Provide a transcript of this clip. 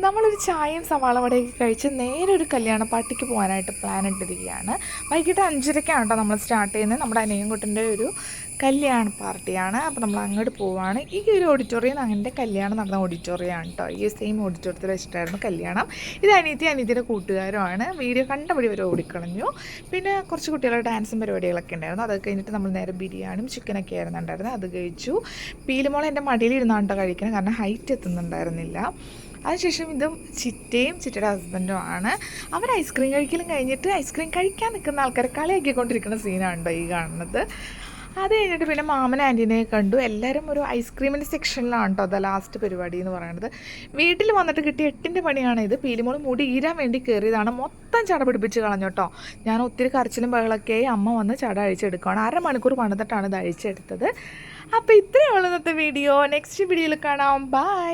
നമ്മളൊരു ചായയും സവാള വടയൊക്കെ കഴിച്ച് നേരെ ഒരു കല്യാണ പാർട്ടിക്ക് പോകാനായിട്ട് പ്ലാൻ ഇട്ടിരിക്കുകയാണ്. വൈകിട്ട് 5:30-ക്കാണ് കേട്ടോ നമ്മൾ സ്റ്റാർട്ട് ചെയ്യുന്നത്. നമ്മുടെ അനിയൻകുട്ടൻ്റെ ഒരു കല്യാണ പാർട്ടിയാണ്. അപ്പോൾ നമ്മൾ അങ്ങോട്ട് പോവുകയാണ്. ഈ ഒരു ഓഡിറ്റോറിയം അങ്ങനെ കല്യാണം നടന്ന ഓഡിറ്റോറിയമാണ് കേട്ടോ. ഈ സെയിം ഓഡിറ്റോറിയത്തിൽ വെച്ചിട്ടായിരുന്നു കല്യാണം. ഇത് അനിയത്തിയുടെ കൂട്ടുകാരുമാണ്. വീഡിയോ കണ്ടപടി വരെ ഓടിക്കളഞ്ഞു. പിന്നെ കുറച്ച് കുട്ടികളുടെ ഡാൻസും പരിപാടികളൊക്കെ ഉണ്ടായിരുന്നു. അതൊക്കെ കഴിഞ്ഞിട്ട് നമ്മൾ നേരെ ബിരിയാണിയും ചിക്കനൊക്കെ ആയിരുന്നു ഉണ്ടായിരുന്നത്. അത് കഴിച്ചു. പീലുമോൾ എൻ്റെ മടിയിലിരുന്നാണ് കേട്ടോ കഴിക്കണം, കാരണം ഹൈറ്റ് എത്തുന്നുണ്ടായിരുന്നില്ല. അതിനുശേഷം ഇതും ചിറ്റയുടെ ഹസ്ബൻഡും ആണ്. അവർ ഐസ്ക്രീം കഴിക്കലും കഴിഞ്ഞിട്ട് ഐസ്ക്രീം കഴിക്കാൻ നിൽക്കുന്ന ആൾക്കാരെ കളിയാക്കിക്കൊണ്ടിരിക്കുന്ന സീനാണ് ഈ കാണുന്നത്. അത് കഴിഞ്ഞിട്ട് പിന്നെ മാമൻ ആൻറ്റീനെ കണ്ടു. എല്ലാവരും ഒരു ഐസ്ക്രീമിൻ്റെ സെക്ഷനിലാണ് കേട്ടോ അത് ലാസ്റ്റ് പരിപാടി എന്ന് പറയുന്നത്. വീട്ടിൽ വന്നിട്ട് കിട്ടിയ 8ൻ്റെ പണിയാണ് ഇത്. പീലിമോൾ മുടി ഈരാൻ വേണ്ടി കയറിയതാണ്. മൊത്തം ചട പിടിപ്പിച്ച് കളഞ്ഞു കേട്ടോ. ഞാൻ ഒത്തിരി കരച്ചിലും ബഹളമൊക്കെയായി. അമ്മ വന്ന് ചട അഴിച്ചെടുക്കുകയാണ്. 1/2 മണിക്കൂർ പണിതിട്ടാണ് ഇത് അഴിച്ചെടുത്തത്. അപ്പോൾ ഇത്രയേ ഉള്ളൂ ഇന്നത്തെ വീഡിയോ. നെക്സ്റ്റ് വീഡിയോയിൽ കാണാം. ബൈ.